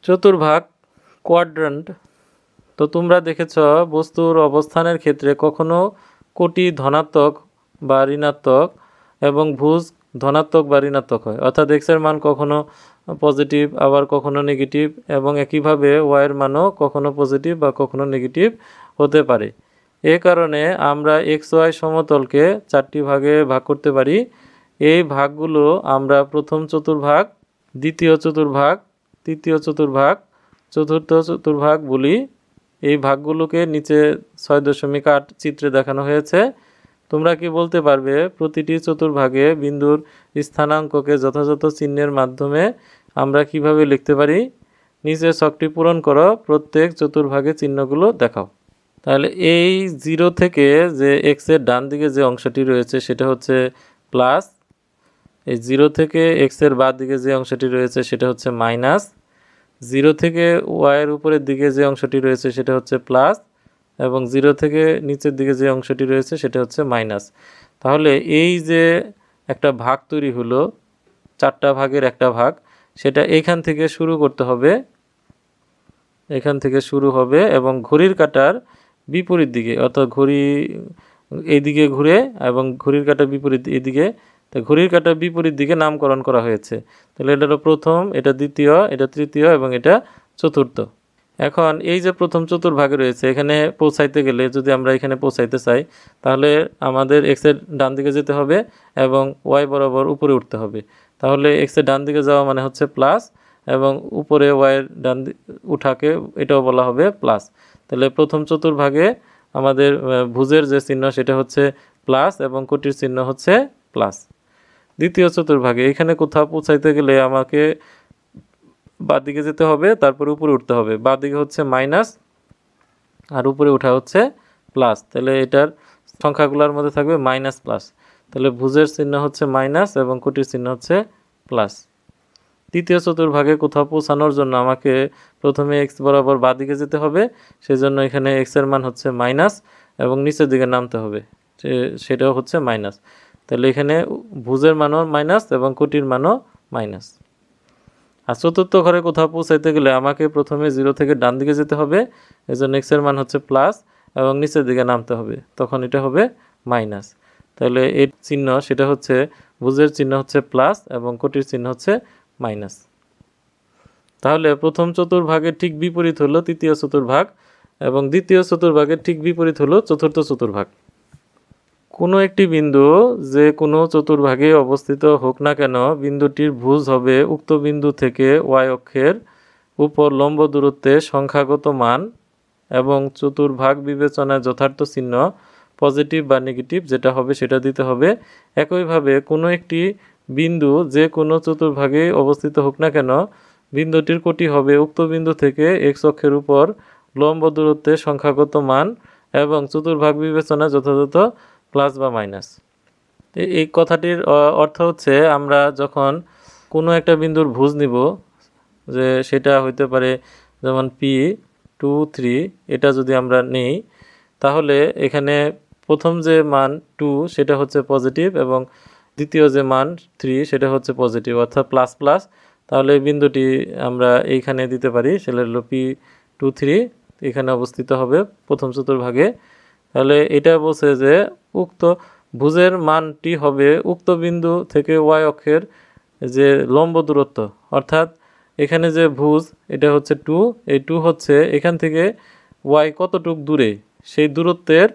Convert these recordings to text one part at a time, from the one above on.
চতুর্ভাগ quadrant. তো তোমরা দেখেছ বস্তুর অবস্থানের ক্ষেত্রে কখনো কোটি ধনাত্মক বা ঋণাত্মক এবং ভুজ ধনাত্মক বা ঋণাত্মক হয়, অর্থাৎ এক্সের মান কখনো পজিটিভ আবার কখনো নেগেটিভ, এবং একইভাবে ওয়াইয়ের মানও কখনো পজিটিভ বা কখনো নেগেটিভ হতে পারে। এ কারণে আমরা এক্স ওয়াই সমতলকে 4টি ভাগে ভাগ করতে পারি। এই ভাগগুলো আমরা প্রথম চতুর্ভাগ, দ্বিতীয় চতুর্ভাগ, তৃতীয় চতুর্ভাগ, চতুর্থ চতুর্ভাগ বলি। এই ভাগগুলোকে নিচে 6.8 চিত্রে দেখানো হয়েছে। তোমরা কি বলতে পারবে প্রতিটি চতুর্ভাগে বিন্দুর স্থানাঙ্ককে যথাযথ চিহ্নের মাধ্যমে আমরা কিভাবে লিখতে পারি? নিচে ছকটি পূরণ করো, প্রত্যেক চতুর্ভাগে চিহ্নগুলো দেখাও। তাহলে এই 0 থেকে যে এক্সের ডান দিকে যে অংশটি রয়েছে সেটা হচ্ছে প্লাস, এই 0 থেকে এক্সের বাঁ দিকে যে অংশটি রয়েছে সেটা হচ্ছে মাইনাস, 0 থেকে ওয়াইয়ের উপরের দিকে যে অংশটি রয়েছে সেটা হচ্ছে প্লাস, এবং 0 থেকে নিচের দিকে যে অংশটি রয়েছে সেটা হচ্ছে মাইনাস। তাহলে এই যে একটা ভাগ তৈরি হলো, 4টা ভাগের একটা ভাগ, সেটা এইখান থেকে শুরু করতে হবে, এখান থেকে শুরু হবে এবং ঘড়ির কাঁটার বিপরীত দিকে, অর্থাৎ ঘড়ি এইদিকে ঘুরে এবং ঘড়ির কাঁটার বিপরীত এদিকে, তো ঘড়ির কাঁটার বিপরীত দিকে নামকরণ করা হয়েছে। তাহলে এটা হলো প্রথম, এটা দ্বিতীয়, এটা তৃতীয় এবং এটা চতুর্থ। এখন এই যে প্রথম চতুর্ভাগে রয়েছে, এখানে পৌঁছাইতে গেলে যদি আমরা এখানে পৌঁছাইতে চাই তাহলে আমাদের এক্সের ডান দিকে যেতে হবে এবং ওয়াই বরাবর উপরে উঠতে হবে। তাহলে এক্সের ডান দিকে যাওয়া মানে হচ্ছে প্লাস, এবং উপরে ওয়াইয়ের ডান উঠাকে এটাও বলা হবে প্লাস। তাহলে প্রথম চতুর্ভাগে আমাদের ভুজের যে চিহ্ন সেটা হচ্ছে প্লাস এবং কোটির চিহ্ন হচ্ছে প্লাস। দ্বিতীয় চতুর্ভাগে এখানে কোথাও পৌঁছাইতে গেলে আমাকে বাঁ দিকে যেতে হবে, তারপরে উপরে উঠতে হবে। বাঁ দিকে হচ্ছে মাইনাস আর উপরে ওঠা হচ্ছে প্লাস। তাহলে এটার সংখ্যাগুলোর মধ্যে থাকবে মাইনাস প্লাস। তাহলে ভুজের চিহ্ন হচ্ছে মাইনাস এবং কোটির চিহ্ন হচ্ছে প্লাস। তৃতীয় চতুর্ভাগে কোথাও পৌঁছানোর জন্য আমাকে প্রথমে এক্স বরাবর বাঁ দিকে যেতে হবে, সেজন্য এখানে এক্সের মান হচ্ছে মাইনাস এবং নিচের দিকে নামতে হবে, সেটাও হচ্ছে মাইনাস। তাহলে এখানে ভুজের মানও মাইনাস এবং কোটির মানও মাইনাস। আর চতুর্থ ঘরে কোথাও পৌঁছাইতে গেলে আমাকে প্রথমে 0 থেকে ডান দিকে যেতে হবে, এজন্য এক্সের মান হচ্ছে প্লাস এবং নিচের দিকে নামতে হবে, তখন এটা হবে মাইনাস। তাহলে এর চিহ্ন সেটা হচ্ছে ভুজের চিহ্ন হচ্ছে প্লাস এবং কোটির চিহ্ন হচ্ছে মাইনাস। তাহলে প্রথম চতুর্ভাগের ঠিক বিপরীত হলো তৃতীয় চতুর্ভাগ এবং দ্বিতীয় চতুর্ভাগের ঠিক বিপরীত হলো চতুর্থ চতুর্ভাগ। কোনো একটি বিন্দু যে কোনো চতুর্ভাগে অবস্থিত হোক না কেন, বিন্দুটির ভুজ হবে উক্ত বিন্দু থেকে ওয়াই অক্ষের উপর লম্ব দূরত্বে সংখ্যাগত মান এবং চতুর্ভাগ বিবেচনায় যথার্থ চিহ্ন পজিটিভ বা নেগেটিভ যেটা হবে সেটা দিতে হবে। একইভাবে কোনো একটি বিন্দু যে কোনো চতুর্ভাগে অবস্থিত হোক না কেন, বিন্দুটির কোটি হবে উক্ত বিন্দু থেকে এক্স অক্ষের উপর লম্ব দূরত্বে সংখ্যাগত মান এবং চতুর্ভাগ বিবেচনায় যথাযথ প্লাস বা মাইনাস। এই কথাটির অর্থ হচ্ছে আমরা যখন কোনো একটা বিন্দুর ভুজ নিব, যে সেটা হইতে পারে যেমন P2 3, এটা যদি আমরা নেই তাহলে এখানে প্রথম যে মান 2 সেটা হচ্ছে পজিটিভ এবং দ্বিতীয় যে মান 3 সেটা হচ্ছে পজিটিভ, অর্থাৎ প্লাস প্লাস। তাহলে এই বিন্দুটি আমরা এইখানে দিতে পারি, সেটা হলো P2 3 এখানে অবস্থিত হবে প্রথম চতুর্ভাগে। তাহলে এটা বলছে যে উক্ত ভুজের মানটি হবে উক্ত বিন্দু থেকে ওয়াই অক্ষের যে লম্ব দূরত্ব, অর্থাৎ এখানে যে ভুজ এটা হচ্ছে 2, এই 2 হচ্ছে এখান থেকে ওয়াই কতটুক দূরে সেই দূরত্বের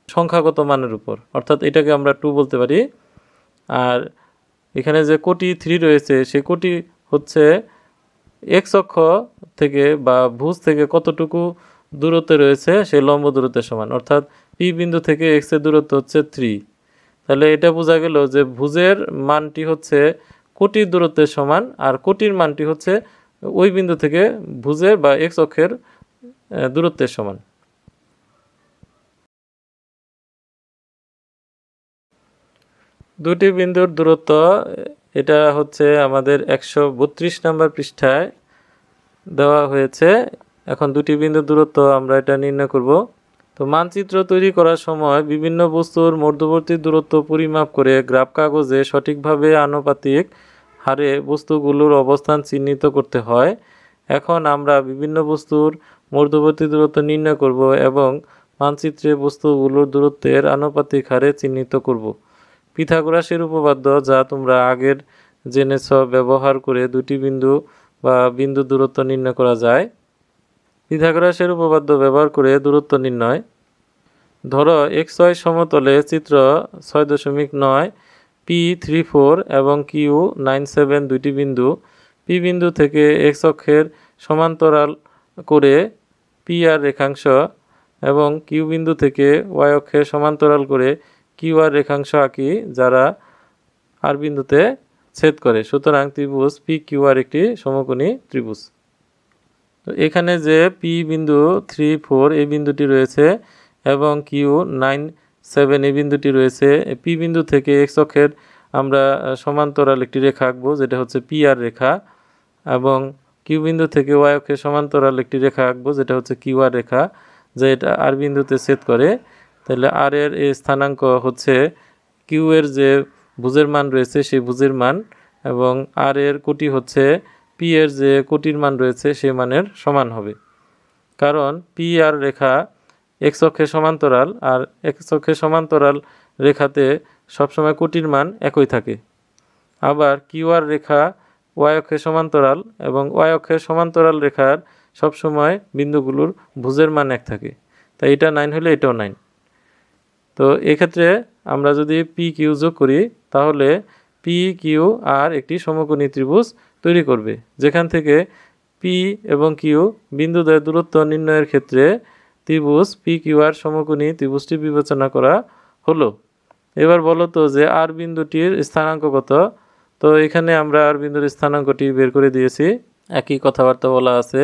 সংখ্যাগত মানের উপর, অর্থাৎ এটাকে আমরা 2 বলতে পারি। আর এখানে যে কোটি 3 রয়েছে সেই কোটি হচ্ছে এক্স অক্ষ থেকে বা ভুজ থেকে কতটুকু দূরত্বে রয়েছে সেই লম্ব দূরত্বের সমান, অর্থাৎ পি বিন্দু থেকে এক্স এর দূরত্ব হচ্ছে 3। তাহলে এটা বোঝা গেল যে ভুজের মানটি হচ্ছে কোটির দূরত্বের সমান আর কোটির মানটি হচ্ছে ওই বিন্দু থেকে ভুজের বা এক্স অক্ষের দূরত্বের সমান। দুটি বিন্দুর দূরত্ব এটা হচ্ছে আমাদের 132 নম্বর পৃষ্ঠায় দেওয়া হয়েছে। এখন দুটি বিন্দুর দূরত্ব আমরা এটা নির্ণয় করব। তো মানচিত্র তৈরি করার সময় বিভিন্ন বস্তুর মধ্যবর্তী দূরত্ব পরিমাপ করে গ্রাফ কাগজে সঠিকভাবে আনুপাতিক হারে বস্তুগুলোর অবস্থান চিহ্নিত করতে হয়। এখন আমরা বিভিন্ন বস্তুর মধ্যবর্তী দূরত্ব নির্ণয় করব এবং মানচিত্রে বস্তুগুলোর দূরত্বের আনুপাতিক হারে চিহ্নিত করব। পিথাগোরাসের উপপাদ্য, যা তোমরা আগের জেনেছ, ব্যবহার করে দুটি বিন্দু বা বিন্দু দূরত্ব নির্ণয় করা যায়। পিথাগোরাসের উপপাদ্য ব্যবহার করে দূরত্ব নির্ণয়। ধরো XY সমতলে চিত্র 6.9 P34 এবং Q97 দুইটি বিন্দু পি বিন্দু থেকে X অক্ষের সমান্তরাল করে PR রেখাংশ এবং কিউ বিন্দু থেকে Y অক্ষের সমান্তরাল করে QR রেখাংশ আঁকি, যারা আর বিন্দুতে ছেদ করে। সুতরাং ত্রিভুজ PQR একটি সমকোণী ত্রিভুজ। তো এখানে যে পি বিন্দু 34 এই বিন্দুটি রয়েছে এবং Q97 এই বিন্দুটি রয়েছে। পি বিন্দু থেকে X অক্ষের আমরা সমান্তরাল একটি রেখা আঁকবো, যেটা হচ্ছে PR রেখা, এবং কিউ বিন্দু থেকে Y অক্ষের সমান্তরাল একটি রেখা আঁকবো, যেটা হচ্ছে QR রেখা, যে এটা আর বিন্দুতে ছেদ করে। তাহলে আর এর এই স্থানাঙ্ক হচ্ছে কিউ এর যে ভুজের মান রয়েছে সেই ভুজের মান, এবং আর এর কোটি হচ্ছে পি এর যে কোটির মান রয়েছে সেই মানের সমান হবে। কারণ পি আর রেখা X অক্ষের সমান্তরাল, আর X অক্ষের সমান্তরাল রেখাতে সবসময় কোটির মান একই থাকে। আবার QR রেখা Y অক্ষের সমান্তরাল, এবং Y অক্ষের সমান্তরাল রেখার সবসময় বিন্দুগুলোর ভুজের মান এক থাকে। তাই এটা 9 হলে এটাও 9। তো এক্ষেত্রে আমরা যদি PQ যোগ করি তাহলে PQ আর একটি সমকোণী ত্রিভুজ তৈরি করবে, যেখান থেকে P এবং Q বিন্দুদ্বয়ের দূরত্ব নির্ণয়ের ক্ষেত্রে ত্রিভুজ PQR সমকোণী ত্রিভুজটি বিবেচনা করা হলো। এবার বলো তো যে আর বিন্দুটির স্থানাঙ্ক কত? তো এখানে আমরা আর বিন্দুর স্থানাঙ্কটি বের করে দিয়েছি, একই কথাবার্তা বলা আছে।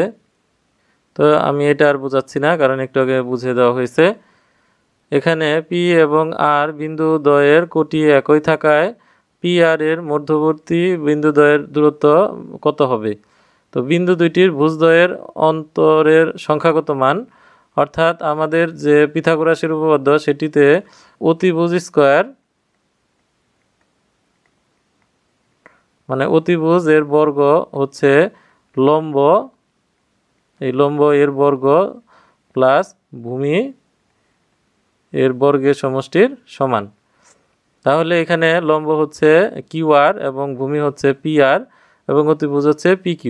তো আমি এটা আর বোঝাচ্ছি না, কারণ একটু আগে বুঝিয়ে দেওয়া হয়েছে। এখানে পি এবং আর বিন্দু দ্বয়ের কোটি একই থাকায় পি আর এর মধ্যবর্তী বিন্দুদ্বয়ের দূরত্ব কত হবে? তো বিন্দু দুইটির ভুজদ্বয়ের অন্তরের সংখ্যাগত মান, অর্থাৎ আমাদের যে পিথাগোরাসের উপপাদ্য সেটিতে অতিভুজ স্কয়ার মানে অতিভুজ এর বর্গ হচ্ছে লম্ব, এই লম্ব এর বর্গ প্লাস ভূমি এর বর্গের সমষ্টির সমান। তাহলে এখানে লম্ব হচ্ছে QR এবং ভূমি হচ্ছে PR এবং অতিভুজ হচ্ছে PQ।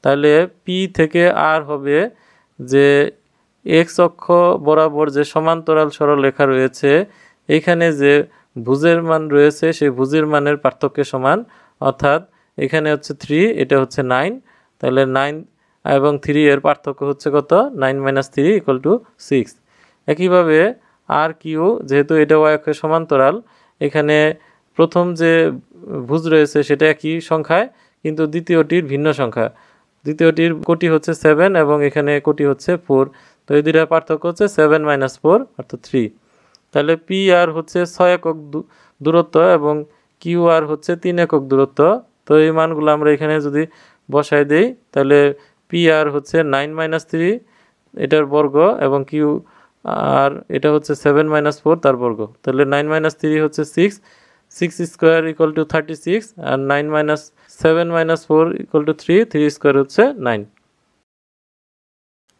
তাহলে P থেকে R হবে যে X অক্ষ বরাবর যে সমান্তরাল সরলরেখা রয়েছে, এখানে যে ভুজের মান রয়েছে সেই ভুজের মানের পার্থক্যের সমান, অর্থাৎ এখানে হচ্ছে 3, এটা হচ্ছে 9। তাহলে 9 এবং 3 এর পার্থক্য হচ্ছে কত? 9 - 3 = 6। একইভাবে আর কিউ, যেহেতু এটা Y অক্ষের সমান্তরাল, এখানে প্রথম যে ভুজ রয়েছে সেটা একই সংখ্যায়, কিন্তু দ্বিতীয়টির ভিন্ন সংখ্যা। দ্বিতীয়টির কোটি হচ্ছে 7 এবং এখানে কোটি হচ্ছে 4। তো এই দুইটার পার্থক্য হচ্ছে 7 - 4 অর্থাৎ 3। তাহলে পি আর হচ্ছে 6 একক দূরত্ব এবং কিউ আর হচ্ছে 3 একক দূরত্ব। তো এই মানগুলো আমরা এখানে যদি বসাই দেই তাহলে পি আর হচ্ছে 9 - 3 এটার বর্গ, এবং কিউ আর এটা হচ্ছে 7 - 4 তার বর্গ। তাহলে 9 - 3 হচ্ছে 6, 6 স্কোয়ার = 36, আর 9 - 7 - 4 = 3, 3 স্কোয়ার হচ্ছে 9।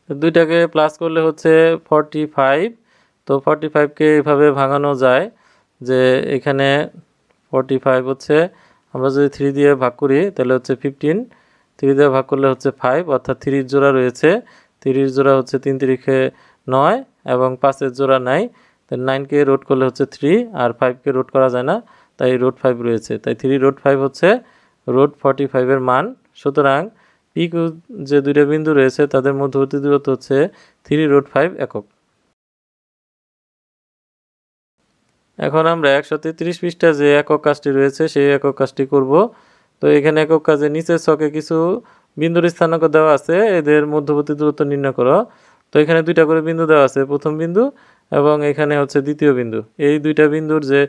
দুইটাকে প্লাস করলে হচ্ছে 45। তো 45কে এভাবে ভাঙানো যায় যে এখানে 45 হচ্ছে, আমরা যদি 3 দিয়ে ভাগ করি তাহলে হচ্ছে 15, 3 দিয়ে ভাগ করলে হচ্ছে 5, অর্থাৎ 3 জোড়া রয়েছে। 3 জোড়া হচ্ছে 3 3 9 এবং 5 জোড়া নাই। তাহলে 9কে রোড করলে হচ্ছে 3, আর 5কে রোড করা যায় না, তাই √5 রয়েছে। তাই 3√5 হচ্ছে √45 এর মান। সুতরাং পি কিউ যে দুইটা বিন্দু রয়েছে তাদের মধ্যবর্তী দূরত্ব হচ্ছে 3√5 একক। এখন আমরা 133 পৃষ্ঠা যে একক কাজটি রয়েছে সেই একক কাজটি করব। তো এখানে একক কাজে নিচের ছকে কিছু বিন্দুর স্থানাঙ্ক দেওয়া আছে, এদের মধ্যবর্তী দূরত্ব নির্ণয় করো। তো এখানে দুইটা করে বিন্দু দেওয়া আছে, প্রথম বিন্দু এবং এখানে হচ্ছে দ্বিতীয় বিন্দু। এই দুইটা বিন্দুর যে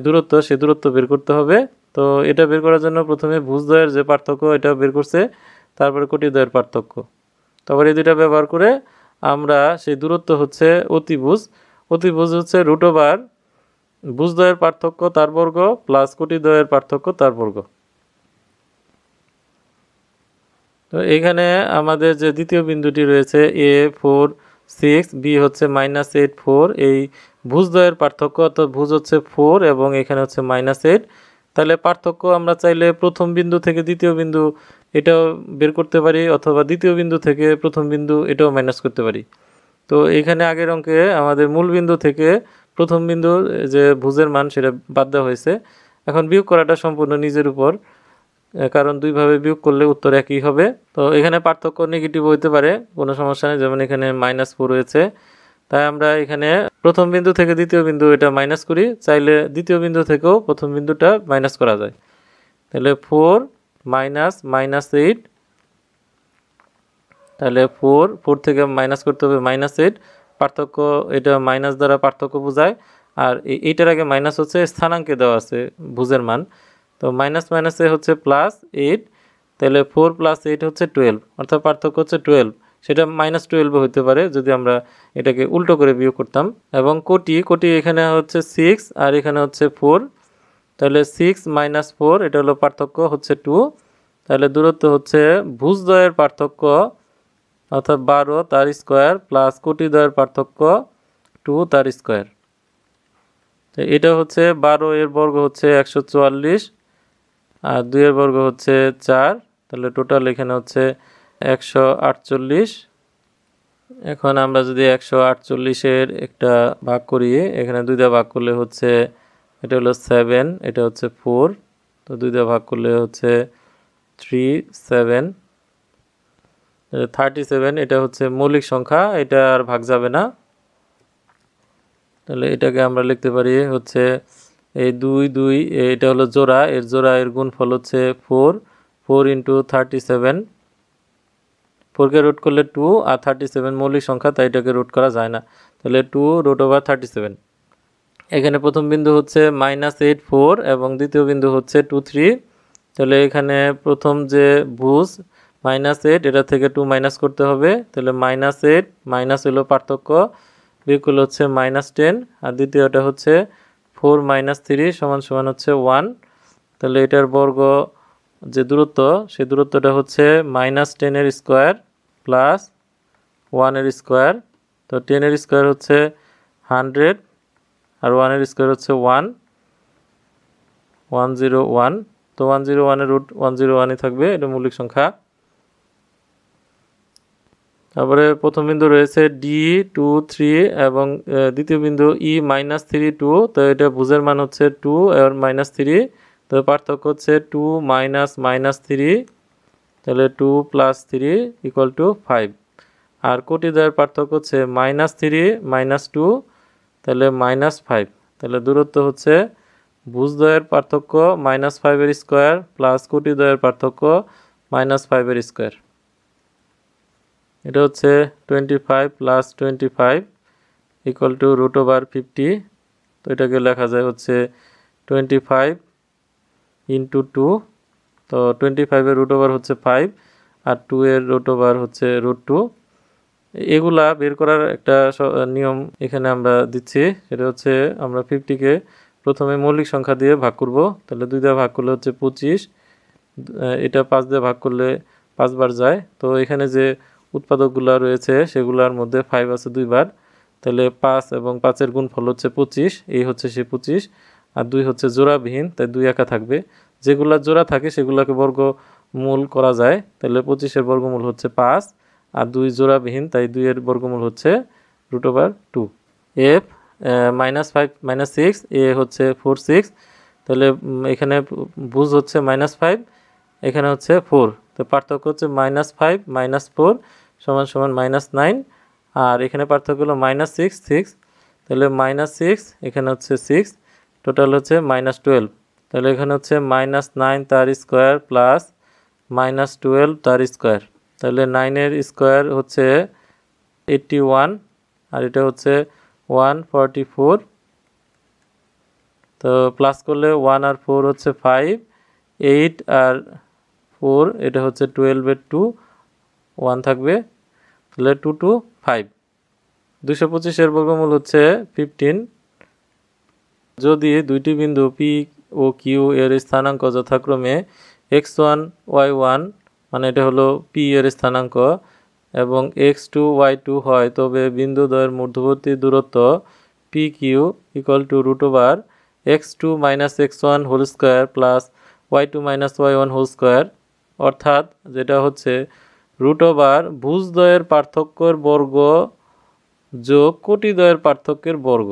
দূরত্ব সে দূরত্ব বের করতে হবে। তো এটা বের করার জন্য প্রথমে ভুজদ্বয়ের যে পার্থক্য এটা বের করছে, তারপরে কোটিদ্বয়ের পার্থক্য। তারপরে এই দুইটা ব্যবহার করে আমরা সেই দূরত্ব হচ্ছে অতিভুজ, অতিভুজ হচ্ছে √, ভুজদ্বয়ের পার্থক্য তার বর্গ + কোটিদ্বয়ের পার্থক্য তার বর্গ। তো এখানে আমাদের যে দ্বিতীয় বিন্দুটি রয়েছে a4 6, b হচ্ছে -8 4, এই ভুজদ্বয়ের পার্থক্য, অর্থাৎ ভুজ হচ্ছে 4 এবং এখানে হচ্ছে -8। তাহলে পার্থক্য আমরা চাইলে প্রথম বিন্দু থেকে দ্বিতীয় বিন্দু এটাও বের করতে পারি, অথবা দ্বিতীয় বিন্দু থেকে প্রথম বিন্দু এটাও মাইনাস করতে পারি। তো এখানে আগের অঙ্কে আমাদের মূল বিন্দু থেকে প্রথম বিন্দু যে ভুজের মান সেটা বাদ দেওয়া হয়েছে। এখন বিয়োগ করাটা সম্পূর্ণ নিজের উপর, কারণ দুইভাবে বিয়োগ করলে উত্তর একই হবে। তো এখানে পার্থক্য নেগেটিভ হইতে পারে, কোনো সমস্যা নেই, যেমন এখানে -4 রয়েছে, তাই আমরা এখানে প্রথম বিন্দু থেকে দ্বিতীয় বিন্দু এটা মাইনাস করি, চাইলে দ্বিতীয় বিন্দু থেকেও প্রথম বিন্দুটা মাইনাস করা যায়। তাহলে 4 মাইনাস -8, তাহলে 4 থেকে মাইনাস করতে হবে -8, পার্থক্য এটা মাইনাস দ্বারা পার্থক্য বোঝায়। আর এইটার আগে মাইনাস হচ্ছে স্থানাঙ্কে দেওয়া আছে ভুজের মান, তো মাইনাস মাইনাসে হচ্ছে +8, তাহলে 4 + 8 হচ্ছে 12, অর্থাৎ পার্থক্য হচ্ছে 12। সেটা -12 হতে পারে যদি আমরা এটাকে উল্টো করে বিয়োগ করতাম। এবং কোটি এখানে হচ্ছে 6 আর এখানে হচ্ছে 4, তাহলে 6 - 4 এটা হলো পার্থক্য হচ্ছে 2। তাহলে দূরত্ব হচ্ছে ভুজদ্বয়ের পার্থক্য অর্থাৎ 12 তার স্কোয়ার প্লাস কোটিদ্বয়ের পার্থক্য 2 তার স্কোয়ার। তো এটা হচ্ছে 12 এর বর্গ হচ্ছে 144 আর 2 এর বর্গ হচ্ছে 4, তাহলে টোটাল এখানে হচ্ছে 148। এখন আমরা যদি 148-এর একটা ভাগ করি, এখানে 2 দিয়ে ভাগ করলে হচ্ছে এটা হলো 7, এটা হচ্ছে 4, তো 2 দিয়ে ভাগ করলে হচ্ছে 3 7 37, এটা হচ্ছে মৌলিক সংখ্যা, এটা আর ভাগ যাবে না। তাহলে এটাকে আমরা লিখতে পারি হচ্ছে এই 2 2, এটা হলো জোড়া, এর গুণফল হচ্ছে 4 4 × 37, 4কে রুট করলে 2 আর 37 মৌলিক সংখ্যা, তাই এটাকে রুট করা যায় না, তাহলে 2√37। এখানে প্রথম বিন্দু হচ্ছে -8 4 এবং দ্বিতীয় বিন্দু হচ্ছে 2 3। তাহলে এখানে প্রথম যে ভুজ -8, এটা থেকে 2 মাইনাস করতে হবে, তাহলে -8 মাইনাস হলো পার্থক্য, বিয়োগ করলে হচ্ছে -10, আর দ্বিতীয়টা হচ্ছে 4 - 3 = হচ্ছে 1। তাহলে এটার বর্গ যে দূরত্ব, সেই দূরত্বটা হচ্ছে -10 এর স্কোয়ার প্লাস 1 এর স্কোয়ার। তো 10 এর স্কোয়ার হচ্ছে 100 আর 1 এর স্কোয়ার হচ্ছে 101। তো 101 এর রুট 101ই থাকবে, এটা মৌলিক সংখ্যা। তারপরে প্রথম বিন্দু রয়েছে D2 3 এবং দ্বিতীয় বিন্দু E -3 2, তো এটা ভুজের মান হচ্ছে 2 আর -3, তো পার্থক্য হচ্ছে 2 -3, তাহলে 2 + 3 = 5। আর কোটিদ্বয়ের পার্থক্য হচ্ছে -3 - 2, তাহলে -5। তাহলে দূরত্ব হচ্ছে ভুজদ্বয়ের পার্থক্য -5 এর স্কোয়ার প্লাস কোটিদ্বয়ের পার্থক্য -5 এর স্কোয়ার। এটা হচ্ছে 25 + 25 = √50। তো এটাকে লেখা যায় হচ্ছে 25 × 2, তো 25 এর √, হচ্ছে 5 আর 2 এর √, হচ্ছে √2। এগুলা বের করার একটা নিয়ম এখানে আমরা দিচ্ছি, সেটা হচ্ছে আমরা 50-কে প্রথমে মৌলিক সংখ্যা দিয়ে ভাগ করব, তাহলে 2 দিয়ে ভাগ করলে হচ্ছে 25, এটা 5 দিয়ে ভাগ করলে 5 বার যায়। তো এখানে যে উৎপাদকগুলো রয়েছে সেগুলোর মধ্যে 5 আছে 2 বার, তাহলে 5 এবং 5-এর গুণফল হচ্ছে 25, এই হচ্ছে সে 25, আর 2 হচ্ছে জোড়াবিহীন, তাই 2 একা থাকবে। যেগুলা জোড়া থাকে সেগুলোকে বর্গমূল করা যায়, তাহলে 25-এর বর্গমূল হচ্ছে 5 আর 2 জোড়াবিহীন, তাই 2 এর বর্গমূল হচ্ছে √2। f -5 - 6, a হচ্ছে 4 6, তাহলে এখানে ভুজ হচ্ছে -5, এখানে হচ্ছে 4, তো পার্থক্য হচ্ছে -5 - 4 = -9, আর এখানে পার্থক্য হলো -6 6, তাহলে -6 এখানে হচ্ছে 6, টোটাল হচ্ছে -12। তাহলে এখানে হচ্ছে -9 তার স্কোয়ার প্লাস -12 তার স্কোয়ার, তাহলে 9 এর স্কোয়ার হচ্ছে 81 আর এটা হচ্ছে 144। তো প্লাস করলে 1 আর 4 হচ্ছে 5, 8 আর 4 এটা হচ্ছে 12 এর 2, 1 থাকবে, তাহলে 2 2 5। 225 এর বর্গমূল হচ্ছে 15। যদি দুইটি বিন্দু P ও Q এর স্থানাঙ্ক যথাক্রমে x1 y1 মানে এটা হলো পি এর স্থানাঙ্ক, এবং x2 y2 হয়, তবে বিন্দুদ্বয়ের মধ্যবর্তী দূরত্ব P Q equal to x2 x1 whole square plus y2 y1 whole square, অর্থাৎ যেটা হচ্ছে ভুজদ্বয়ের পার্থক্যের বর্গ যোগ কোটিদ্বয়ের পার্থক্যের বর্গ।